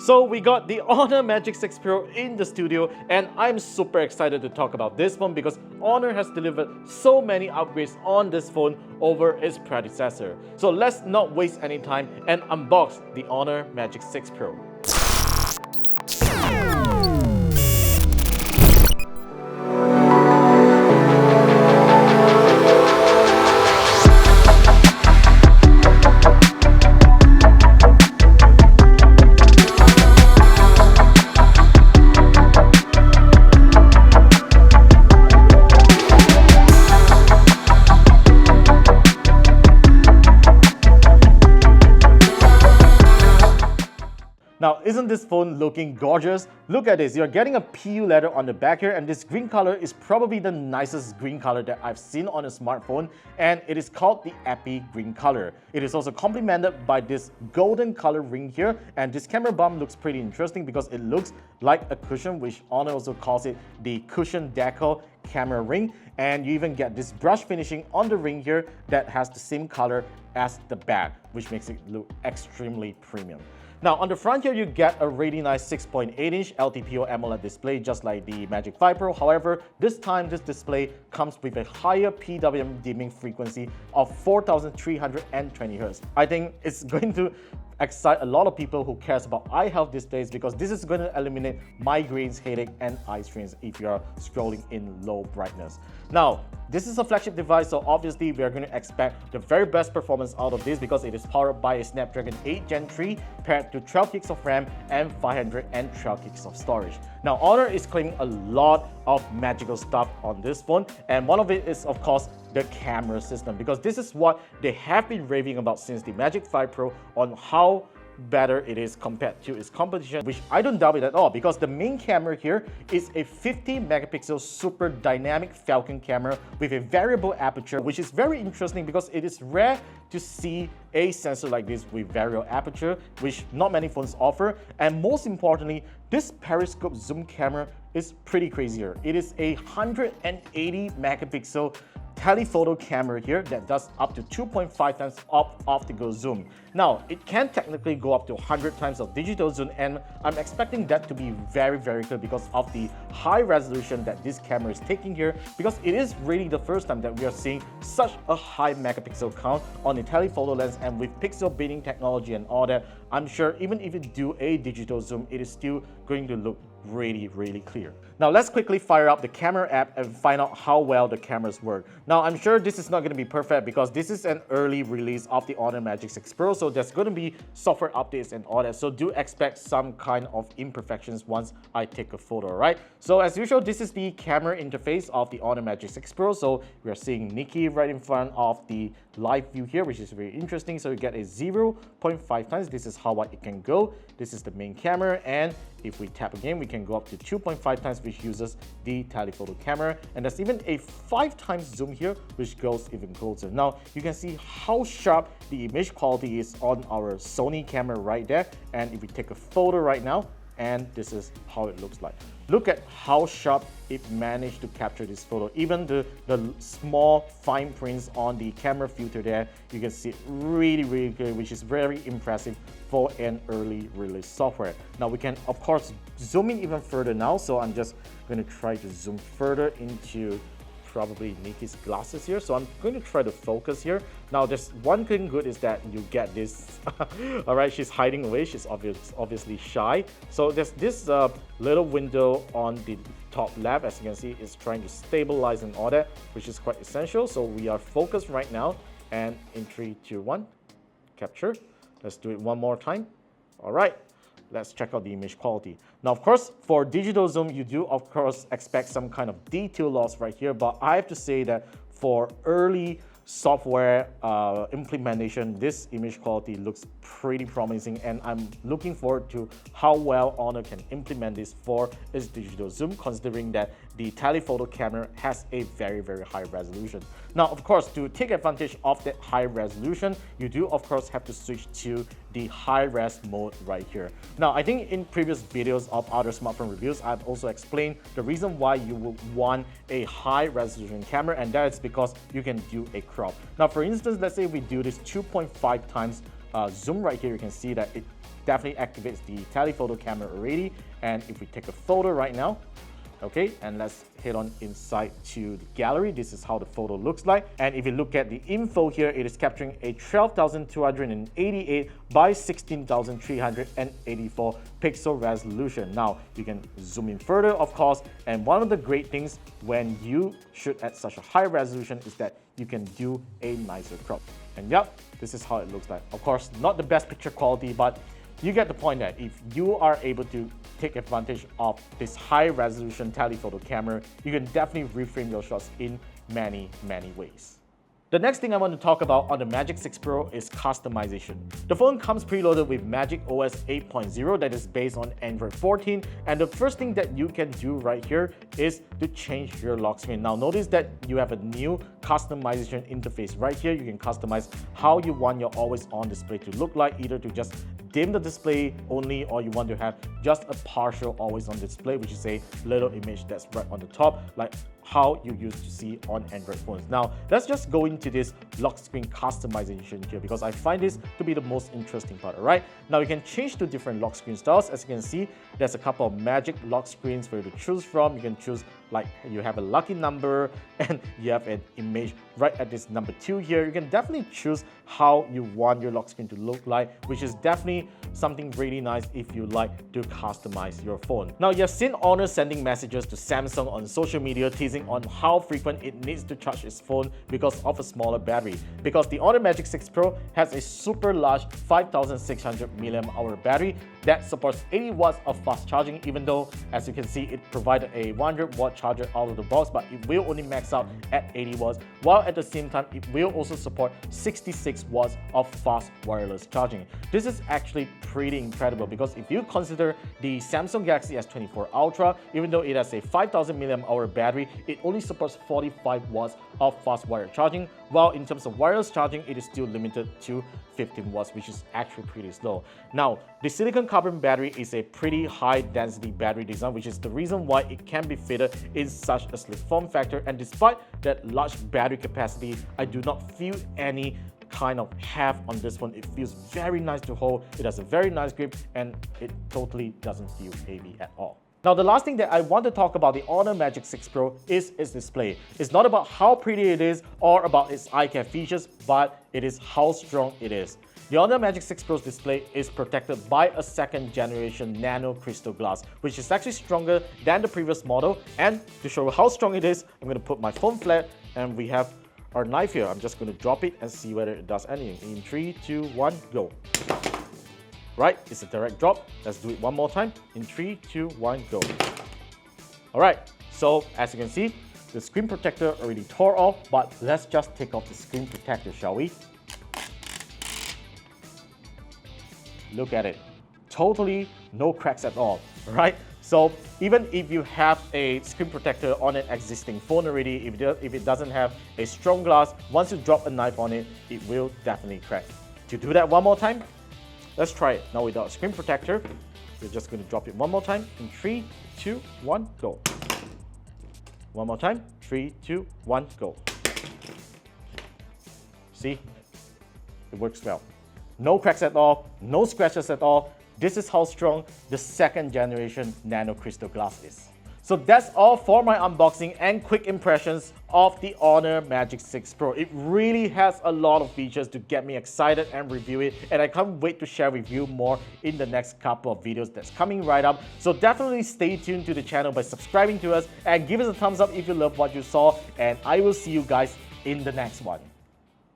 So we got the Honor Magic 6 Pro in the studio, and I'm super excited to talk about this phone because Honor has delivered so many upgrades on this phone over its predecessor. So let's not waste any time and unbox the Honor Magic 6 Pro. Now, isn't this phone looking gorgeous? Look at this, you're getting a PU letter on the back here, and this green color is probably the nicest green color that I've seen on a smartphone, and it is called the Epi green color. It is also complemented by this golden color ring here, and this camera bump looks pretty interesting because it looks like a cushion, which Honor also calls it the cushion decal camera ring, and you even get this brush finishing on the ring here that has the same color as the back, which makes it look extremely premium. Now on the front here, you get a really nice 6.8-inch LTPO AMOLED display just like the Magic 5 Pro. However, this time this display comes with a higher PWM dimming frequency of 4320 Hz. I think it's going to excite a lot of people who cares about eye health these days because this is going to eliminate migraines, headache, and eye strains if you are scrolling in low brightness. Now, this is a flagship device, so obviously we are going to expect the very best performance out of this because it is powered by a Snapdragon 8 Gen 3 paired to 12 gigs of RAM and 512 gigs of storage. Now, Honor is claiming a lot of magical stuff on this phone, and one of it is, of course, the camera system, because this is what they have been raving about since the Magic 5 Pro on how better it is compared to its competition, which I don't doubt it at all because the main camera here is a 50 megapixel super dynamic Falcon camera with a variable aperture, which is very interesting because it is rare to see a sensor like this with variable aperture, which not many phones offer. And most importantly, this periscope zoom camera is pretty crazier. It is a 180 megapixel telephoto camera here that does up to 2.5 times optical zoom. Now, it can technically go up to 100 times of digital zoom, and I'm expecting that to be very good because of the high resolution that this camera is taking here, because it is really the first time that we are seeing such a high megapixel count on the telephoto lens, and with pixel binning technology and all that, I'm sure even if you do a digital zoom, it is still going to look really clear. Now let's quickly fire up the camera app and find out how well the cameras work. Now I'm sure this is not going to be perfect because this is an early release of the Honor Magic 6 Pro, so there's going to be software updates and all that, so do expect some kind of imperfections once I take a photo, right? So as usual, this is the camera interface of the Honor Magic 6 Pro. So we are seeing Nikki right in front of the live view here, which is very interesting. So you get a 0.5 times. This is how wide it can go. This is the main camera, and if we tap again, we can go up to 2.5 times, which uses the telephoto camera, and there's even a 5 times zoom here, which goes even closer. Now you can see how sharp the image quality is on our Sony camera right there, and if we take a photo right now, and this is how it looks like. Look at how sharp it managed to capture this photo. Even the small fine prints on the camera filter there, you can see it really good, which is very impressive for an early release software. Now we can of course zoom in even further now, so I'm just going to try to zoom further into probably Nikki's glasses here. So I'm going to try to focus here. Now there's one thing good is that you get this all right, she's hiding away, she's obviously shy. So there's this little window on the top left, as you can see, is trying to stabilize and all that, which is quite essential. So we are focused right now, and in 3, 2, 1, capture. Let's do it one more time. All right, let's check out the image quality. Now, of course, for digital zoom, you do, of course, expect some kind of detail loss right here, but I have to say that for early software implementation, this image quality looks pretty promising, and I'm looking forward to how well Honor can implement this for its digital zoom, considering that the telephoto camera has a very high resolution. Now, of course, to take advantage of that high resolution, you do, of course, have to switch to the high-res mode right here. Now, I think in previous videos of other smartphone reviews, I've also explained the reason why you would want a high-resolution camera, and that is because you can do a crop. Now, for instance, let's say we do this 2.5 times zoom right here, you can see that it definitely activates the telephoto camera already. And if we take a photo right now, okay, and let's head on inside to the gallery. This is how the photo looks like. And if you look at the info here, it is capturing a 12,288 by 16,384 pixel resolution. Now, you can zoom in further, of course, and one of the great things when you shoot at such a high resolution is that you can do a nicer crop. And yep, this is how it looks like. Of course, not the best picture quality, but you get the point that if you are able to take advantage of this high resolution telephoto camera, you can definitely reframe your shots in many ways. The next thing I want to talk about on the Magic 6 Pro is customization. The phone comes preloaded with Magic OS 8.0 that is based on Android 14, and the first thing that you can do right here is to change your lock screen. Now notice that you have a new customization interface right here. You can customize how you want your always on display to look like, either to just dim the display only, or you want to have just a partial always on display, which is a little image that's right on the top, like how you used to see on Android phones. Now, let's just go into this lock screen customization here because I find this to be the most interesting part, all right? Now, you can change to different lock screen styles. As you can see, there's a couple of magic lock screens for you to choose from. You can choose like you have a lucky number and you have an image right at this number 2 here. You can definitely choose how you want your lock screen to look like, which is definitely something really nice if you like to customize your phone. Now, you have seen Honor sending messages to Samsung on social media teasing on how frequent it needs to charge its phone because of a smaller battery. Because the Honor Magic 6 Pro has a super large 5600 mAh battery that supports 80 watts of fast charging, even though, as you can see, it provided a 100 watt charger out of the box, but it will only max out at 80 watts, while at the same time, it will also support 66 watts of fast wireless charging. This is actually pretty incredible because if you consider the Samsung Galaxy S24 Ultra, even though it has a 5000 mAh battery, it only supports 45 watts of fast wireless charging, while in terms of wireless charging, it is still limited to 15 watts, which is actually pretty slow. Now, the silicon carbon battery is a pretty high density battery design, which is the reason why it can be fitted in such a slim form factor. And despite that large battery capacity, I do not feel any kind of heft on this one. It feels very nice to hold, it has a very nice grip, and it totally doesn't feel heavy at all. Now, the last thing that I want to talk about the Honor Magic 6 Pro is its display. It's not about how pretty it is or about its eye care features, but it is how strong it is. The Honor Magic 6 Pro's display is protected by a second generation nano crystal glass, which is actually stronger than the previous model. And to show how strong it is, I'm going to put my phone flat and we have our knife here. I'm just going to drop it and see whether it does anything. In 3, 2, 1, go. Right, it's a direct drop. Let's do it one more time. In 3, 2, 1, go. All right, so as you can see, the screen protector already tore off, but let's just take off the screen protector, shall we? Look at it. Totally no cracks at all, right? So even if you have a screen protector on an existing phone already, if it doesn't have a strong glass, once you drop a knife on it, it will definitely crack. To do that one more time, let's try it. Now without a screen protector, we're just going to drop it one more time. In 3, 2, 1, go. One more time. 3, 2, 1, go. See? It works well. No cracks at all, no scratches at all. This is how strong the second generation nano crystal glass is. So that's all for my unboxing and quick impressions of the Honor Magic 6 Pro. It really has a lot of features to get me excited and review it, and I can't wait to share with you more in the next couple of videos that's coming right up. So definitely stay tuned to the channel by subscribing to us and give us a thumbs up if you love what you saw, and I will see you guys in the next one.